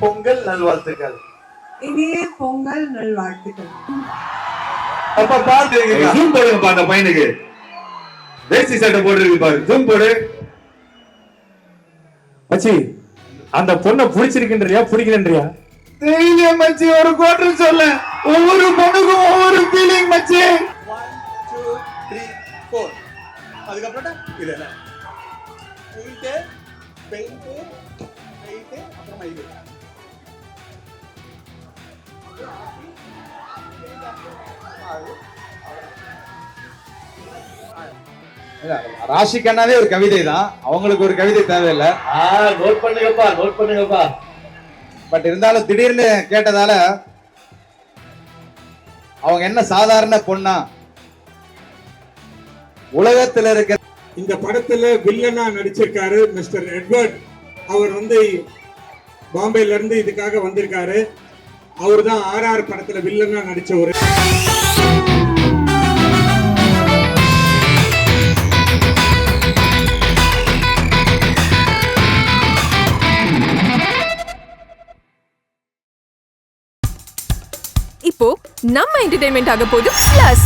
பொங்கல் நல்வாழ்த்துக்கள். இனிய பொங்கல் நல்வாழ்த்துக்கள். அப்ப பாத்து ஜூம் போடுங்கப்பா அந்த பையனுக்கு. வேஷ்டி சட்டை போட்டுருக்கு பாரு, ஜூம் போடு. மச்சி அந்த பொண்ணை பிடிச்சிருக்கின்றியா பிடிக்கலன்றியா? தெரியல மச்சி, ஒரு குவார்டர் சொல்ல. ஒவ்வொரு பொண்ணுக்கும் ஒவ்வொரு ஃபீலிங் மச்சி. 1 2 3 4 அதுக்கப்புறம் இல்ல உயிட்டு பெயிண்ட் அப்புறம் இது ராஷிகண்ணாவே ஒரு கவிதை தான், அவங்களுக்கு ஒரு கவிதை தேவையில்லை. நோட் பண்ணுங்கப்பா. பட் இருந்தாலும் திடீர்னு கேட்டதால அவங்க என்ன சாதாரண பொண்ணா உலகத்துல இருக்க. இந்த படத்துல வில்லனா நடிச்சிருக்காரு மிஸ்டர் எட்வர்ட். அவர் பாம்பேல இருந்து இதுக்காக வந்திருக்காரு. அவர் தான் RR படத்துல வில்லனா நடிச்சவர். இப்போ நம்ம என்டர்டெயின்மெண்ட் ஆக போகுது பிளஸ்.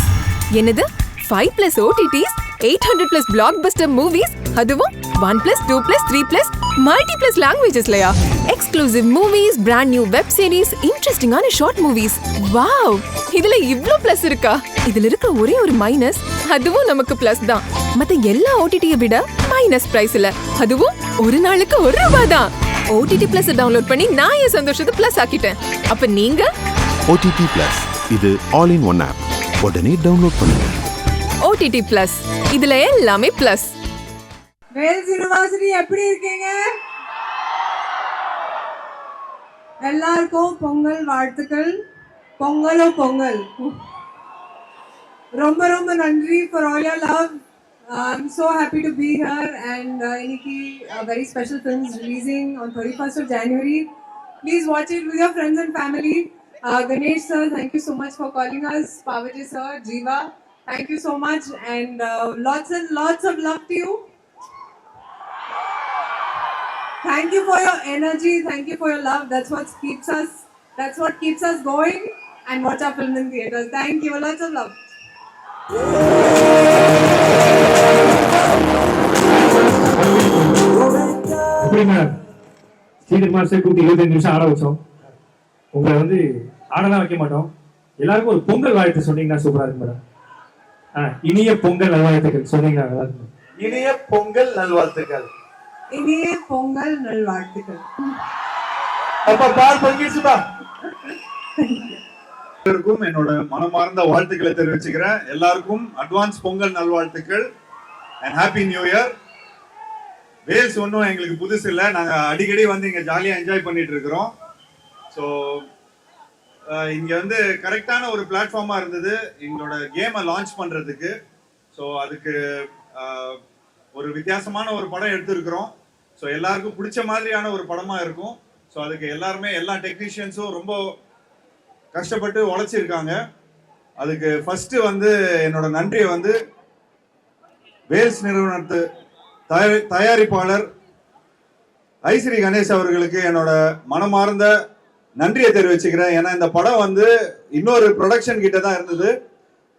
என்னது 5+ OTTs, 800+ பிளாக்பஸ்டர் மூவிஸ், அதுவும் 1+, 2+, 3+ மல்டி+ லாங்குவேஜஸ்லயா? Exclusive movies, brand new web series, இன்ட்ரெஸ்டிங்கான ஷார்ட் மூவிஸ். வாவ், இதுல இவ்ளோ பிளஸ் இருக்கா? இதுல இருக்க ஒரே ஒரு மைனஸ், அதுவும் நமக்கு பிளஸ் தான். மத்த எல்லா OTT-ய விட மைனஸ் பிரைஸ்ல, அதுவும் ஒரு நாளுக்கு ₹1 தான். OTT Plus டவுன்லோட் பண்ணி நான் என் சந்தோஷத்தை பிளஸ் ஆக்கிட்டேன். அப்ப நீங்க OTT Plus இது ஆல் இன் ஒன் ஆப். உடனே டவுன்லோட் பண்ணுங்க. OTT Plus இதுல எல்லாமே பிளஸ். வேல்ஸ் யுனிவர்சிட்டி எப்படி இருக்கீங்க? எல்லாருக்கும் பொங்கல் வாழ்த்துக்கள். பொங்கலோ பொங்கல். ரொம்ப ரொம்ப நன்றி for all your love. I'm so happy to be here and இன்னைக்கு very special film is releasing on 31st of January. Please watch it with your friends and family. Ganesh sir, thank you so much for calling us. Pavaji sir, Jeeva, thank you so much and lots and lots of love to you. Thank you for your energy, thank you for your love. That's what keeps us going and watch our film in theaters. Thank you, lots of love. சீக்கிரம் master கூட்டி 25 நிமிஷம் ஆட வச்சோம். உங்களை ஆடலாம் வைக்க மாட்டோம். எல்லாருக்கும் ஒரு பொங்கல் வாழ்த்து சொன்னீங்கன்னா சூப்பரா இருக்கும் மேடம். இனிய பொங்கல் நல்வாழ்த்துக்கள் சொன்னீங்கன்னா நல்லா இருக்கும். இனிய பொங்கல் நல்வாழ்த்துக்கள். இனிய பொங்கல் நல்வாழ்த்துக்கள். அப்ப பால் பங்கிச்சுப்பா. எல்லாருக்கும் என்னோட மனமார்ந்த வாழ்த்துக்களை தெரிவிச்சுக்கிறேன். எல்லாருக்கும் அட்வான்ஸ் பொங்கல் நல்வாழ்த்துக்கள் and happy new year. Vels ஒன்றும் எங்களுக்கு புதுசு இல்லை, நாங்கள் அடிக்கடி இங்கே ஜாலியாக என்ஜாய் பண்ணிட்டு இருக்கிறோம். ஸோ இங்கே கரெக்டான ஒரு பிளாட்ஃபார்மாக இருந்தது எங்களோட கேமை லான்ச் பண்ணுறதுக்கு. ஸோ அதுக்கு ஒரு வித்தியாசமான ஒரு படம் எடுத்திருக்கிறோம். ஸோ எல்லாருக்கும் பிடிச்ச மாதிரியான ஒரு படமாக இருக்கும். ஸோ அதுக்கு எல்லாருமே எல்லா டெக்னீஷியன்ஸும் ரொம்ப கஷ்டப்பட்டு உழைச்சிருக்காங்க. அதுக்கு ஃபஸ்ட்டு என்னோட நன்றியை வேல்ஸ் நிறுவனத்து தயாரிப்பாளர் ஐஸ்ரீ கணேஷ் அவர்களுக்கு என்னோட மனமார்ந்த நன்றியை தெரிவிச்சுக்கிறேன். ஏன்னா இந்த படம் இன்னொரு ப்ரொடக்ஷன் கிட்ட தான் இருந்தது.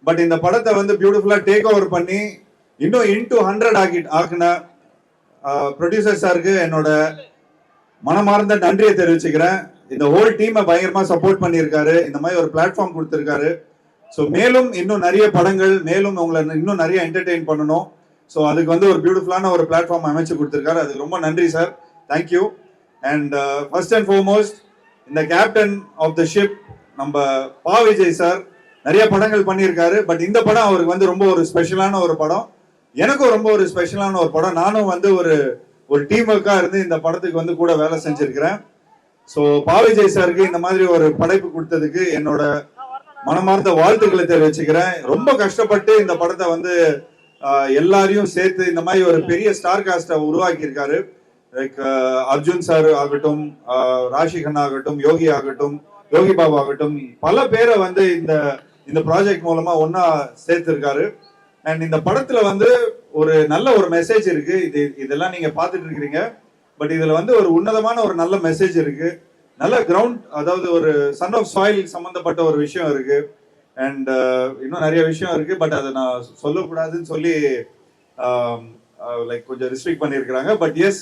பட் இந்த படத்தை பியூட்டிஃபுல்லாக டேக் ஓவர் பண்ணி இன்னும் into 100 ஆக்கின ப்ரொடியூசர் சாருக்கு என்னோட மனமார்ந்த நன்றியை தெரிவிச்சுக்கிறேன். இந்த ஹோல் டீமை பயங்கரமாக சப்போர்ட் பண்ணியிருக்காரு, இந்த மாதிரி ஒரு பிளாட்ஃபார்ம் கொடுத்துருக்காரு. ஸோ மேலும் இன்னும் நிறைய படங்கள், மேலும் உங்களை இன்னும் நிறைய என்டர்டெயின் பண்ணணும். ஸோ அதுக்கு ஒரு பியூட்டிஃபுல்லான ஒரு பிளாட்ஃபார்ம் அமைச்சு கொடுத்துருக்காரு. அதுக்கு ரொம்ப நன்றி sir, thank you. And first and foremost இந்த கேப்டன் ஆஃப் த ஷிப் நம்ம பா விஜய் சார் நிறைய படங்கள் பண்ணியிருக்காரு. பட் இந்த படம் அவருக்கு ரொம்ப ஒரு ஸ்பெஷலான ஒரு படம். எனக்கும் ரொம்ப ஒரு ஸ்பெஷலான ஒரு படம். நானும் ஒரு டீம் ஒர்க்காக இருந்து இந்த படத்துக்கு கூட வேலை செஞ்சிருக்கிறேன். ஸோ பா விஜய் சாருக்கு இந்த மாதிரி ஒரு படைப்பு கொடுத்ததுக்கு என்னோட மனமார்ந்த வாழ்த்துக்களை தெரிவிச்சுக்கிறேன். ரொம்ப கஷ்டப்பட்டு இந்த படத்தை எல்லாரையும் சேர்த்து இந்த மாதிரி ஒரு பெரிய ஸ்டார் காஸ்டை உருவாக்கி இருக்காரு. லைக் அர்ஜுன் சார் ஆகட்டும், ராஷிகண்ணா ஆகட்டும், யோகி ஆகட்டும், யோகி பாபு ஆகட்டும், பல பேரை இந்த ப்ராஜெக்ட் மூலமா ஒன்னா சேர்த்திருக்காரு. அண்ட் இந்த படத்துல ஒரு நல்ல ஒரு மெசேஜ் இருக்கு. இதெல்லாம் நீங்க பார்த்துட்டு இருக்கிறீங்க. பட் இதுல ஒரு உன்னதமான ஒரு நல்ல மெசேஜ் இருக்கு. நல்ல கிரவுண்ட், அதாவது ஒரு சன் ஆஃப் சாயில் சம்பந்தப்பட்ட ஒரு விஷயம் இருக்கு. அண்ட் இன்னும் நிறைய விஷயம் இருக்கு, பட் அதை நான் சொல்லக்கூடாதுன்னு சொல்லி லைக் கொஞ்சம் ரிஸ்ட்ரிக்ட் பண்ணியிருக்கிறாங்க. பட் எஸ்,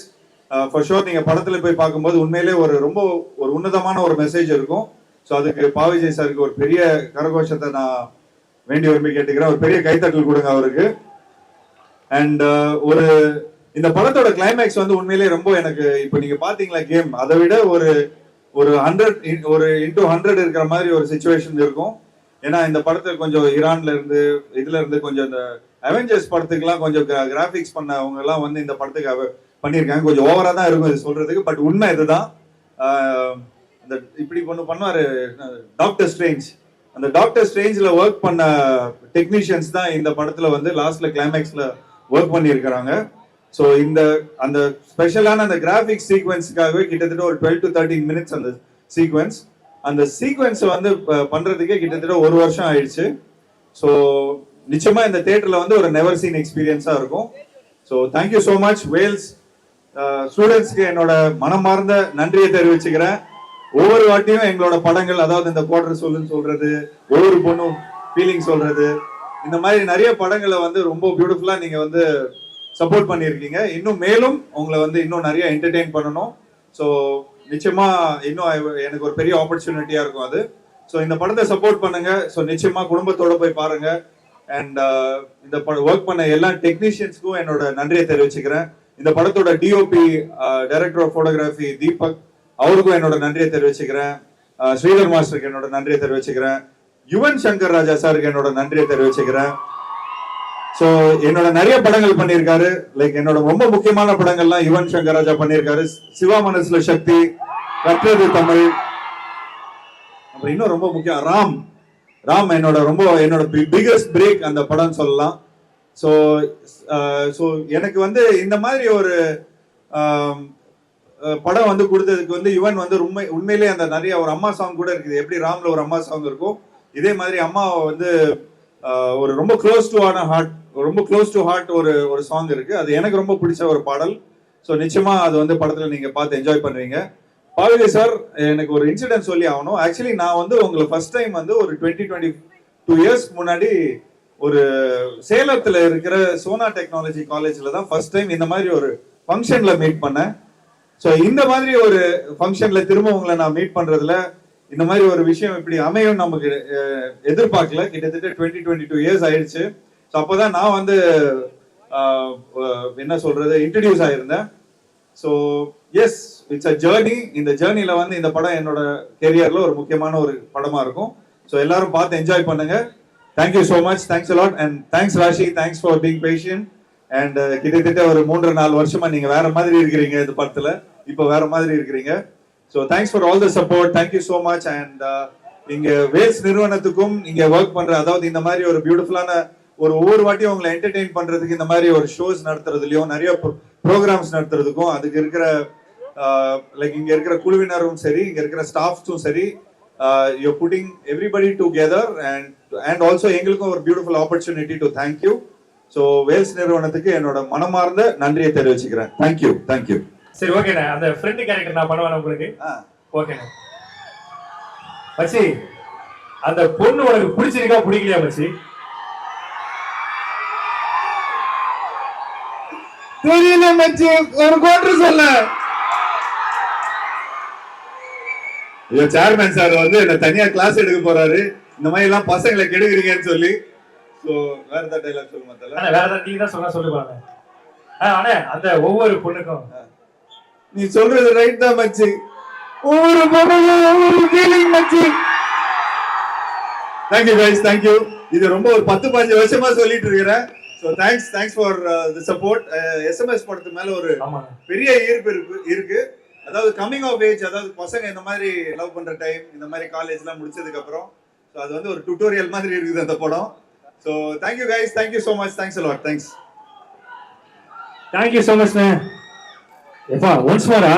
ஃபார் ஷோர் நீங்க படத்துல போய் பார்க்கும்போது உண்மையிலே ரொம்ப ஒரு உன்னதமான ஒரு மெசேஜ் இருக்கும். ஸோ அதுக்கு பாவிஜய் சாருக்கு ஒரு பெரிய கரகோஷத்தை நான் வேண்டி விரும்பி கேட்டுக்கிறேன். ஒரு பெரிய கைத்தட்டல் கொடுங்க அவருக்கு. அண்ட் இந்த படத்தோட கிளைமேக்ஸ் வந்து உண்மையிலேயே ரொம்ப எனக்கு, இப்போ நீங்க பாத்தீங்களா கேம், அதை விட ஒரு 100 இருக்கிற மாதிரி ஒரு சிச்சுவேஷன் இருக்கும். ஏன்னா இந்த படத்துல கொஞ்சம் ஈரான்ல இருந்து இதுல இருந்து கொஞ்சம் இந்த அவெஞ்சர்ஸ் படத்துக்குலாம் கொஞ்சம் கிராபிக்ஸ் பண்ணவங்க எல்லாம் வந்து இந்த படத்துக்கு பண்ணியிருக்காங்க. கொஞ்சம் ஓவரா தான் இருக்கும் இது சொல்றதுக்கு, பட் உண்மை இதுதான். அந்த இப்படி பண்ணுவாரு டாக்டர் ஸ்ட்ரேஞ்ச், அந்த டாக்டர் ஸ்ட்ரேஞ்ச்ல ஒர்க் பண்ண டெக்னீஷியன்ஸ் தான் இந்த படத்துல வந்து லாஸ்ட்ல கிளைமேக்ஸ்ல ஒர்க் பண்ணியிருக்கிறாங்க. ஸோ அந்த ஸ்பெஷலான அந்த கிராபிக்ஸ் சீக்வன்ஸுக்காகவே கிட்டத்தட்ட ஒரு 12 to 13 மினிட்ஸ் அந்த சீக்வன்ஸ் வந்து பண்றதுக்கே கிட்டத்தட்ட 1 வருஷம் ஆயிடுச்சு. ஸோ நிச்சயமா இந்த தியேட்டர்ல வந்து ஒரு நெவர் சீன் எக்ஸ்பீரியன்ஸா இருக்கும். So thank you so much Vels ஸ்டூடெண்ட்ஸ்க்கு என்னோட மனமார்ந்த நன்றியை தெரிவிச்சுக்கிறேன். ஒவ்வொரு வாட்டியும் எங்களோட படங்கள், அதாவது இந்த குவார்டர் சொல்லுன்னு சொல்றது, ஒவ்வொரு பொண்ணும் ஃபீலிங் சொல்றது, இந்த மாதிரி நிறைய படங்களை வந்து ரொம்ப பியூட்டிஃபுல்லா நீங்க வந்து சப்போர்ட் பண்ணியிருக்கீங்க. இன்னும் மேலும் உங்களை வந்து இன்னும் நிறைய என்டர்டெயின் பண்ணணும். ஸோ நிச்சயமா இன்னும் எனக்கு ஒரு பெரிய ஆப்பர்ச்சுனிட்டியா இருக்கும் அது. ஸோ இந்த படத்தை சப்போர்ட் பண்ணுங்க. ஸோ நிச்சயமா குடும்பத்தோட போய் பாருங்க. அண்ட் இந்த ஒர்க் பண்ண எல்லா டெக்னீஷியன்ஸ்க்கும் என்னோட நன்றியை தெரிவிச்சுக்கிறேன். இந்த படத்தோட DOP director of photography Deepak, அவருக்கும் என்னோட நன்றியை தெரிவிச்சுக்கிறேன். ஸ்ரீதர் மாஸ்டருக்கு என்னோட நன்றியை தெரிவிச்சுக்கிறேன். யுவன் சங்கர் ராஜா சாருக்கு என்னோட நன்றியை தெரிவிச்சுக்கிறேன். ஸோ என்னோட நிறைய படங்கள் பண்ணியிருக்காரு. லைக் என்னோட ரொம்ப முக்கியமான படங்கள்லாம் யுவன் சங்கர் ராஜா பண்ணியிருக்காரு. சிவா மனசுல சக்தி, கற்றது தமிழ், அப்புறம் இன்னும் ரொம்ப முக்கியம் ராம் என்னோட பிகெஸ்ட் பிரேக் அந்த படம் சொல்லலாம். ஸோ எனக்கு வந்து இந்த மாதிரி ஒரு படம் வந்து கொடுத்ததுக்கு வந்து யுவன் வந்து உண்மையிலேயே அந்த நிறைய ஒரு அம்மா சாங் கூட இருக்குது. எப்படி ராம்ல ஒரு அம்மா சாங் இருக்கும், இதே மாதிரி அம்மாவை வந்து ஒரு ரொம்ப க்ளோஸ் டு ஹார்ட் ஒரு சாங் இருக்கு. அது எனக்கு ரொம்ப பிடிச்ச ஒரு பாடல். ஸோ நிச்சயமா அது வந்து படத்துல நீங்க பார்த்து என்ஜாய் பண்ணுவீங்க. பாவிஜய் சார், எனக்கு ஒரு இன்சிடென்ட் சொல்லி ஆகணும். ஆக்சுவலி நான் வந்து உங்களை ஃபர்ஸ்ட் டைம் வந்து ஒரு 22 இயர்ஸ் முன்னாடி ஒரு சேலத்துல இருக்கிற சோனா டெக்னாலஜி காலேஜ்ல தான் ஃபர்ஸ்ட் டைம் இந்த மாதிரி ஒரு ஃபங்க்ஷன்ல மீட் பண்ணேன். ஸோ இந்த மாதிரி ஒரு ஃபங்க்ஷன்ல திரும்ப உங்களை நான் மீட் பண்றதுல இந்த மாதிரி ஒரு விஷயம் இப்படி அமையும் நமக்கு எதிர்பார்க்கல. கிட்டத்தட்ட 22 இயர்ஸ் ஆயிடுச்சு. ஸோ அப்போதான் நான் வந்து என்ன சொல்றது இன்ட்ரடியூஸ் ஆயிருந்தேன். So yes, it's a journey. இந்த ஜேர்னில வந்து இந்த படம் என்னோட கெரியர்ல ஒரு முக்கியமான ஒரு படமா இருக்கும். ஸோ எல்லாரும் பார்த்து என்ஜாய் பண்ணுங்க. Thank you so much, thanks allot, and thanks Raashi, thanks for being patient. And கிட்டத்தட்ட ஒரு 3-4 வருஷமா நீங்க வேற மாதிரி இருக்கிறீங்க இந்த படத்துல, இப்போ வேற மாதிரி இருக்கிறீங்க. So thanks for all the support, thank you so much. And இங்க வேல்ஸ் நிறுவனத்துக்கும் இங்க ஒர்க் பண்ற, அதாவது இந்த மாதிரி ஒரு பியூட்டிஃபுல்லான ஒவ்வொரு வாட்டியும் உங்களை என்டர்டெயின் பண்றதுக்கு இந்த மாதிரி ஒரு ஷோஸ் நடத்துறதுலயும் நிறைய ப்ரோக்ராம்ஸ் நடத்துறதுக்கும் அதுக்கு இருக்கிற லைக் இங்க இருக்கிற குழுவினரும் சரி, இங்க இருக்கிற ஸ்டாஃப்ஸும் சரி, you putting everybody together. And also எங்களுக்கும் ஒரு beautiful opportunity to thank you. So Vels நிறுவனத்துக்கு என்னோட மனமார்ந்த நன்றியை தெரிவிச்சுக்கிறேன். தேங்க்யூ. சரி, ஓகேண்ணே. அந்த ஃப்ரெண்ட் கேரக்டர் நான் பண்ணுவேன் உங்களுக்கு. ஓகேண்ணே. மச்சி, அந்த பொண்ணு உனக்கு பிடிச்சிருக்கா பிடிக்கலையா மச்சி? தெரியல மச்சி, ஒரு குவார்டர் சொல்ல. சேர்மேன் சார் வந்து என்ன தனியா கிளாஸ் எடுக்க போறாரு, இந்த மாதிரி எல்லாம் பசங்களை கெடுக்குறீங்கன்னு சொல்லி. சோ வேற ஏதாவது டைலாக் சொல்லுங்க தல. வேற ஏதாவது நீங்க தான் சொல்லுவாங்க. அண்ணே, அந்த ஒவ்வொரு பொண்ணுக்கும் நீ சொல்றது ரைட் தான் மச்சி. ஒவ்வொரு பொண்ணுக்கும் ஒவ்வொரு ஃபீலிங் மச்சி. Thank you guys, thank you. இது ரொம்ப ஒரு 10-15 வருஷமா சொல்லிட்டு இருக்கிறேன். So thanks for the support. SMS படத்து மேல ஒரு பெரிய ஈர்ப்பு இருக்கு. அதாவது கமிங் ஆஃப் ஏஜ், அதாவது பசங்க இந்த மாதிரி லவ் பண்ற டைம், இந்த மாதிரி காலேஜ்லாம் முடிச்சதுக்கு அப்புறம், ஸோ அது வந்து ஒரு டுட்டோரியல் மாதிரி இருக்குது அந்த படம். So thank you guys, thank you so much, thanks a lot, thanks. Thank you so மச்ண்ணே. எப்பா ஒன்ஸ் மோரா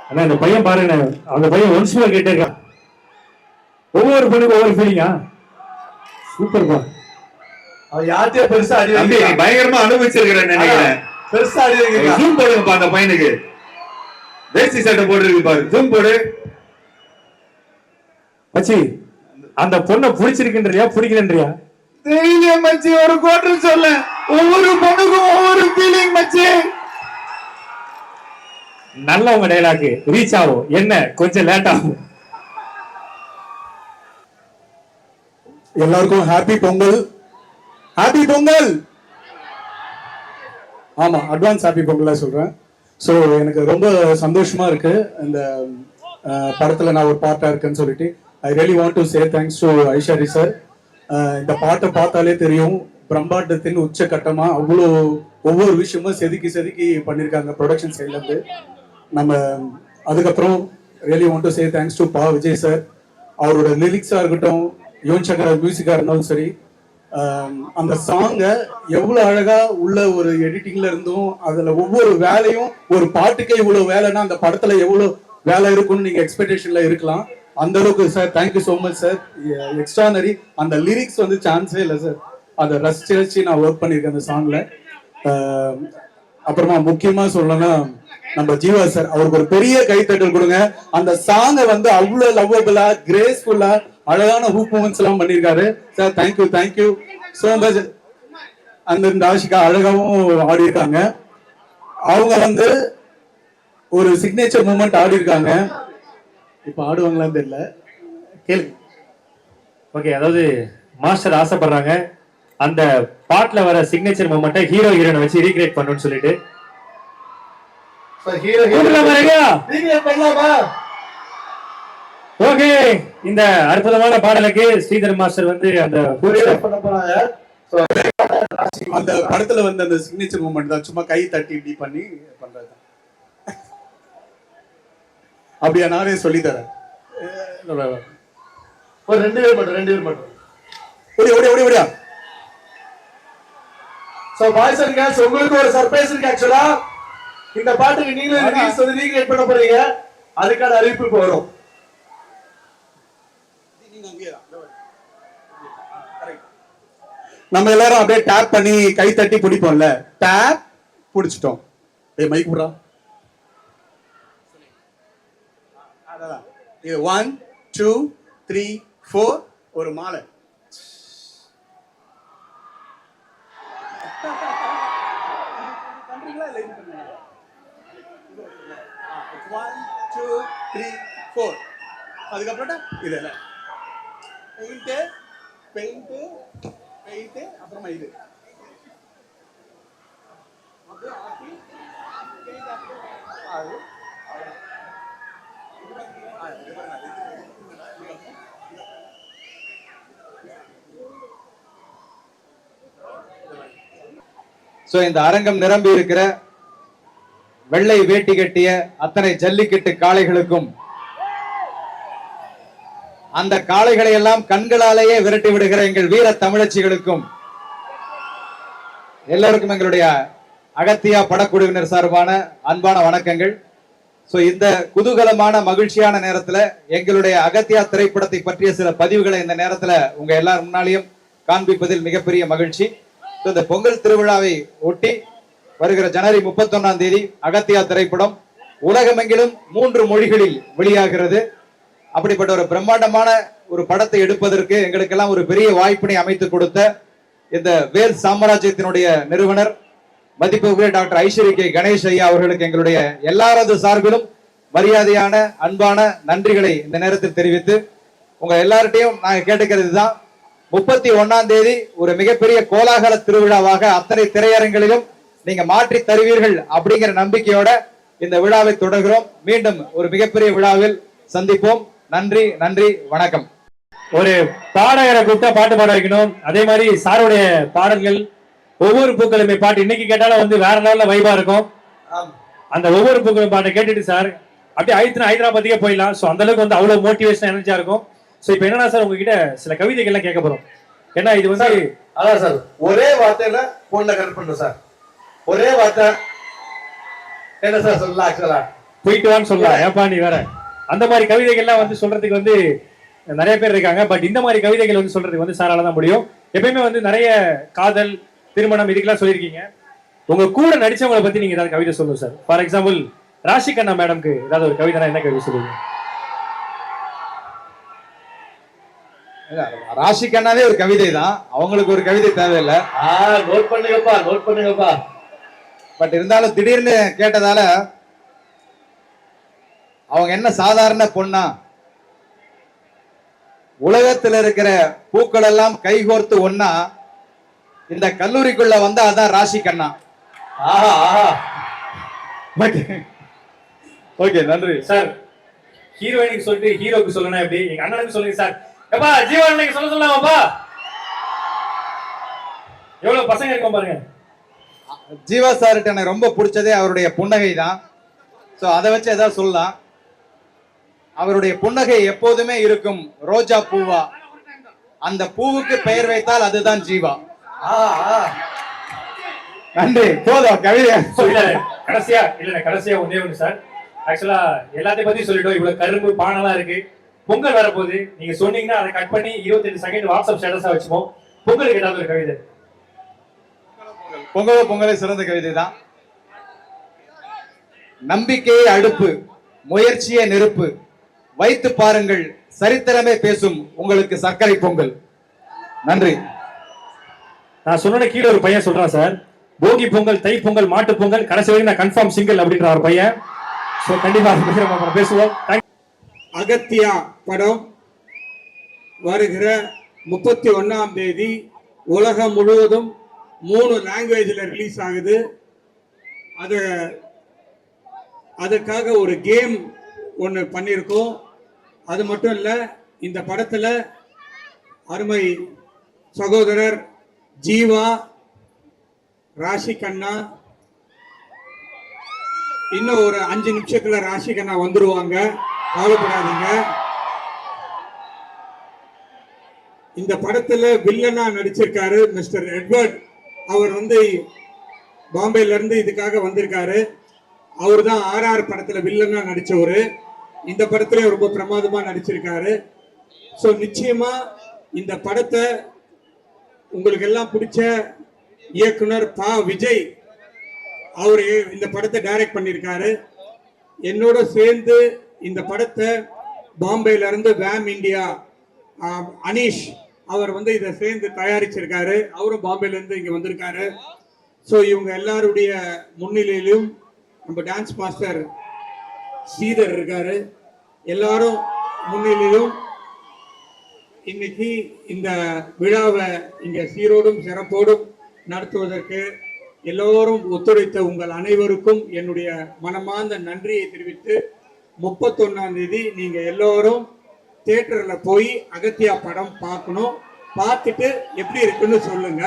அண்ணா, இந்த பையன் பாருங்க, அந்த பையன் ஒன்ஸ் மோர் கேட்டே இருக்கான். ஒவ்வொரு பொண்ணுக்கும் ஒவ்வொரு ஃபீலிங்கா? சூப்பர்ப்பா. அவன் யார்கிட்டயே பெருசா அடி பயங்கரமா அனுபவிச்சிருக்கிறேன் நினைக்கிறேன். பெருசா அடி ஜூம் போடுங்கப்பா அந்த பையனுக்கு. வேஷ்டி சட்டை போட்டுருக்கு பாரு, ஜூம் போடு. மச்சி அந்த பொண்ணை பிடிச்சிருக்குன்றியா பிடிக்கலன்றியா? தெரியல மச்சி, ஒரு கோட்டர் சொல்ல. ஒவ்வொரு பொண்ணுக்கும் ஒவ்வொரு ஃபீலிங் மச்சி. நல்ல உங்க டைலாக் ரீச் ஆகும், என்ன கொஞ்சம் லேட் ஆகும். எல்லாருக்கும் ஹாப்பி பொங்கல். ஹாப்பி பொங்கல். ஆமா, அட்வான்ஸ் ஹாப்பி பொங்கலா சொல்றேன். ஸோ எனக்கு ரொம்ப சந்தோஷமா இருக்கு இந்த படத்துல நான் ஒரு பார்ட்டா இருக்கேன்னு சொல்லிட்டு. I really want to say thanks to Ishari sir. இந்த பாட்டை பார்த்தாலே தெரியும், பிரம்மாண்டத்தின் உச்சகட்டமா அவ்வளோ ஒவ்வொரு விஷயமும் செதுக்கி செதுக்கி பண்ணியிருக்காங்க ப்ரொடக்ஷன் சைட்ல இருந்து. நம்ம அதுக்கப்புறம் really want to say thanks to பா விஜய் சார். அவரோட லிரிக்ஸா இருக்கட்டும், யுவன் சங்கர் மியூசிக்கா இருந்தாலும் சரி, அந்த சாங்கை எவ்வளவு அழகா உள்ள ஒரு எடிட்டிங்ல இருந்தும் அதுல ஒவ்வொரு வேலையும், ஒரு பாட்டுக்கே இவ்வளவு வேலைன்னா அந்த படத்துல எவ்வளவு வேலை இருக்கும்னு நீங்க எக்ஸ்பெக்டேஷன்ல இருக்கலாம். அந்த அளவுக்கு sir, thank you so much sir. Extraordinary. அந்த லிரிக்ஸ் வந்து சான்ஸே இல்லை சார். அதை ரசிச்சு நான் ஒர்க் பண்ணியிருக்கேன் அந்த சாங்ல. அப்புறமா முக்கியமா சொல்லணும்னா நம்ம ஜீவா சார், அவருக்கு ஒரு பெரிய கைத்தட்டல் கொடுங்க. அந்த சாங்கை வந்து அவ்வளவு லவ்வபிளா, கிரேஸ்ஃபுல்லா, அழகான ஹூப் மூமெண்ட்ஸ் எல்லாம் பண்ணிருக்காரு sir. Thank you thank you so much. அந்த ஆஷிகா அழகாவும் ஆடி இருக்காங்க. அவங்க வந்து ஒரு சிக்னேச்சர் மூமெண்ட் ஆடி இருக்காங்க. இப்ப ஆடுவாங்களான்னு தெரியல, கேளுங்க. ஓகே, அதாவது மாஸ்டர் ஆசைப்படுறாங்க அந்த பாட்டுல வர சிக்னேச்சர் மூமெண்ட்டை ஹீரோ ஹீரோனை வச்சு ரீக்ரியேட் பண்ணணும்னு சொல்லிட்டு. ஓகே, இந்த அற்புதமான பாடலுக்கு ஸ்ரீதர் மாஸ்டர் வந்து அந்த அந்த படத்துல வந்து அந்த சிக்னேச்சர் மூமெண்ட் தான், சும்மா கை தட்டி இப்படி பண்ணி பண்றது. அப்படியா? நானே சொல்லி தரேன். ஒரு 2 பேர் மட்டும். ஓடியா ஓடியா ஓடியா. சோ பாய்ஸ் அண்ட் கேர்ள்ஸ், உங்களுக்கு ஒரு சர்ப்ரைஸ் இருக்கு. ஆக்சுவலா இந்த பாட்டுக்கு நீங்களும் ரிலீஸ் வந்து ரீக்ரியேட் பண்ண போறீங்க. அதுக்கான அறிவிப்பு இப்போ வரும். நம்ம எல்லாரும் அப்படியே டேப் பண்ணி கை தட்டி பிடிப்போம்ல, டேப் பிடிச்சிட்டோம். மைக் போடுறா. 1 2 3 4 ஒரு மாலை. பண்றீங்களா இல்ல? 1 2 3 4. அதுக்கப்புறம் இதெல்ல பெயிண்ட் அப்புறமா இது அப்படியே ஆட்டி அது. சோ இந்த அரங்கம் நிரம்பி இருக்கிற வெள்ளை வேட்டி கட்டிய அத்தனை ஜல்லிக்கட்டு காளைகளுக்கும், அந்த காளைகளை எல்லாம் கண்களாலேயே விரட்டி விடுகிற எங்கள் வீர தமிழச்சிகளுக்கும் எல்லோருக்கும் எங்களுடைய அகத்தியா படக்குழுவினர் சார்பான அன்பான வணக்கங்கள். சோ இந்த குதூகலமான மகிழ்ச்சியான நேரத்துல எங்களுடைய அகத்தியா திரைப்படத்தை பற்றிய சில பதிவுகளை இந்த நேரத்துல உங்க எல்லாரும் முன்னாலேயும் காண்பிப்பதில் மிகப்பெரிய மகிழ்ச்சி. இந்த பொங்கல் திருவிழாவை ஒட்டி வருகிற ஜனவரி 31ஆம் தேதி அகத்தியா திரைப்படம் உலகமெங்கிலும் 3 மொழிகளில் வெளியாகிறது. அப்படிப்பட்ட ஒரு பிரம்மாண்டமான ஒரு படத்தை எடுப்பதற்கு எங்களுக்கெல்லாம் ஒரு பெரிய வாய்ப்பினை அமைத்து கொடுத்த இந்த வேல் சாம்ராஜ்யத்தினுடைய நிறுவனர் மதிப்புக்குரிய டாக்டர் ஐஸ்வரி கே கணேஷ் ஐயா அவர்களுக்கு எங்களுடைய எல்லாரது சார்பிலும் மரியாதையான அன்பான நன்றிகளை இந்த நேரத்தில் தெரிவித்து, உங்க எல்லார்ட்டையும் நாங்க கேட்டுக்கிறது தான், 31ஆம் தேதி ஒரு மிகப்பெரிய கோலாகல திருவிழாவாக அத்தனை திரையரங்களிலும் நீங்க மாற்றி தருவீர்கள் அப்படிங்கிற நம்பிக்கையோட இந்த விழாவை தொடர்கிறோம். மீண்டும் ஒரு மிகப்பெரிய விழாவில் சந்திப்போம். நன்றி நன்றி, வணக்கம். ஒரு பாடகரை கூப்பிட்டா பாட்டு பாட வைக்கணும். அதே மாதிரி சாருடைய பாடல்கள் ஒவ்வொரு பூக்களுமே பாட்டு இன்னைக்கு கேட்டாலும் வந்து வேற லெவல்ல வைபா இருக்கும். அந்த ஒவ்வொரு பூக்களும் பாட்டை கேட்டுட்டு சார் அப்படியே ஹைதராபாத்துக்கே போயிடலாம். ஸோ அந்த அளவுக்கு வந்து அவ்வளவு மோட்டிவேஷன் எனர்ஜியா இருக்கும். ஸோ இப்போ என்னன்னா சார், உங்ககிட்ட சில கவிதைகள்லாம் கேட்க போறோம். ஏன்னா இது வந்து அதான் சார், ஒரே வார்த்தையில பொண்ணை கரெக்ட் பண்றோம் சார். ஒரே வார்த்தை என்ன சார் சொல்லலாம்? ஆக்சுவலா போயிட்டு வான்னு சொல்லலாம். ஏப்பா நீ வேற அந்த மாதிரி கவிதைகள்லாம் வந்து சொல்றதுக்கு வந்து நிறைய பேர் இருக்காங்க. பட் இந்த மாதிரி கவிதைகள் வந்து சொல்றதுக்கு வந்து சாரால தான் முடியும். எப்பயுமே வந்து நிறைய காதல், திருமணம் இதுக்கெல்லாம் சொல்லியிருக்கீங்க. உங்க கூட நடிச்சவங்களை பத்தி நீங்க ஏதாவது கவிதை சொல்லுங்க சார். ஃபார் எக்ஸாம்பிள், ராஷி கண்ணா மேடம்க்கு ஏதாவது ஒரு கவிதை என்ன கவிதை சொல்லுவீங்க? ராஷி கண்ணாவே ஒரு கவிதை தான், அவங்களுக்கு ஒரு கவிதை தேவையில்லை. நோட் பண்ணுங்கப்பா. பட் இருந்தாலும் திடீர்னு கேட்டதால, அவங்க என்ன சாதாரண பொண்ணா, உலகத்தில் இருக்கிற பூக்கள் எல்லாம் கைகோர்த்து ஒன்னா இந்த கல்லூரிக்குள்ள வந்தா அதான் ராஷி கண்ணா. ஓகே, நன்றி சார். ஹீரோயினுக்கு சொல்லிட்டு ஹீரோக்கு சொல்லணும் எப்படி? எங்க அண்ணனுக்கு சொல்லுங்க சார். எப்பா ஜீவனுக்கு சொல்ல சொல்லலாமாப்பா? எவ்வளவு பசங்க இருக்கும் பாருங்க. ஜீவா சார்கிட்ட எனக்கு ரொம்ப பிடிச்சதே அவருடைய புன்னகை தான். ஸோ அதை வச்சு ஏதாவது சொல்லலாம். அவருடைய புன்னகை எப்போதுமே இருக்கும் ரோஜா பூவா. அந்த பூவுக்கு பெயர் வைத்தால் அதுதான் ஜீவா. நன்றி, போதும் கவிதை. கடைசியா ஒண்ணே ஒண்ணு சார். ஆக்சுவலா எல்லாத்தையும் பத்தி சொல்லிட்டோம். இவ்வளவு கரும்பு பானெல்லாம் இருக்கு. பொங்கல் வரப்போகுது. நீங்க சொன்னீங்கன்னா அதை கட் பண்ணி 28 செகண்ட் வாட்ஸ்அப் ஸ்டேட்டஸா வச்சுப்போம். பொங்கலுக்கு ஏதாவது ஒரு கவிதை. பொங்கலை சிறந்த கவிதை தான். நம்பிக்கையே அடுப்பு, முயற்சியே நெருப்பு, வைத்து பாருங்கள் சரித்திரமே பேசும் உங்களுக்கு சர்க்கரை பொங்கல். நன்றி. நான் சொன்ன கீழே ஒரு பையன் சொல்றான் சார், போகி பொங்கல், தை பொங்கல், மாட்டு பொங்கல், கடைசி வரைக்கும் நான் கன்ஃபார்ம் சிங்கிள் அப்படின்ற ஒரு பையன். சோ கண்டிப்பா பேசுவோம். அகத்தியா படம் வருகிற 31ஆம் தேதி உலகம் முழுவதும் 3 லாங்குவேஜில் ரிலீஸ் ஆகுது. அதுக்காக ஒரு கேம் ஒன்று பண்ணியிருக்கோம். அது மட்டும் இல்லை, இந்த படத்தில் அருமை சகோதரர் ஜீவா, ராஷி கண்ணா, இன்னும் ஒரு 5 நிமிஷத்துல ராஷி கண்ணா வந்துருவாங்க, கவலைப்படாதீங்க. இந்த படத்துல வில்லனா நடிச்சிருக்காரு மிஸ்டர் எட்வர்ட். அவர் பாம்பேல இருந்து இதுக்காக வந்திருக்காரு. அவர் தான் RR படத்துல வில்லனா நடிச்சவரு. இந்த படத்துல ரொம்ப பிரமாதமா நடிச்சிருக்காரு. ஸோ நிச்சயமா இந்த படத்தை உங்களுக்கு எல்லாம் பிடிச்ச இயக்குனர் விஜய் அவர் இந்த படத்தை டைரக்ட் பண்ணியிருக்காரு. என்னோட சேர்ந்து இந்த படத்தை பாம்பேல இருந்து வேம் இந்தியா அனீஷ் அவர் இதை சேர்ந்து தயாரிச்சிருக்காரு. அவரும் பாம்பேல இருந்து இங்க வந்திருக்காரு. ஸோ இவங்க எல்லாருடைய முன்னிலையிலும் நம்ம டான்ஸ் மாஸ்டர் ஸ்ரீதர் இருக்காரு. எல்லாரும் முன்னிலையிலும் இன்னைக்கு இந்த விழாவை இங்க சீரோடும் சிறப்போடும் நடத்துவதற்கு எல்லோரும் ஒத்துழைத்த உங்கள் அனைவருக்கும் என்னுடைய மனமார்ந்த நன்றியை தெரிவித்து 31ஆம் தேதி நீங்க எல்லோரும் தியேட்டர்ல போய் அகத்தியா படம் பார்க்கணும். பார்த்துட்டு எப்படி இருக்குன்னு சொல்லுங்க.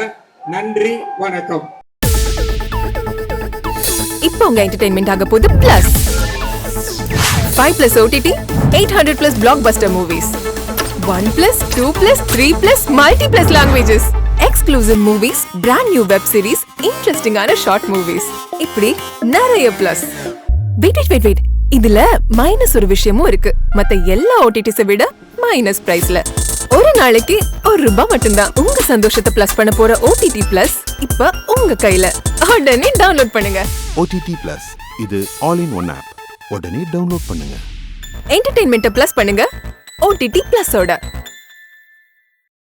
நன்றி, வணக்கம். இப்போ உங்க என்டர்டெயின்மெண்ட் ஆக போகுது plus 5+ OTT 800+ blockbuster movies 1+, 2+, 3+, multi+ languages, exclusive movies, brand new web series, interesting ஆன short movies, இப்படி நிறைய பிளஸ். வெயிட் இதுல மைனஸ் ஒரு விஷயமும் இருக்கு. மத்த எல்லா OTTs விட மைனஸ் பிரைஸ்ல ஒரு நாளைக்கு ₹1 மட்டும்தான். உங்க சந்தோஷத்தை பிளஸ் பண்ண போற OTT பிளஸ் இப்ப உங்க கையில. உடனே டவுன்லோட் பண்ணுங்க. OTT பிளஸ், இது ஆல் இன் ஒன் ஆப். உடனே டவுன்லோட் பண்ணுங்க. என்டர்டெயின்மெண்ட்டை பிளஸ் பண்ணுங்க OTT பிளஸோட.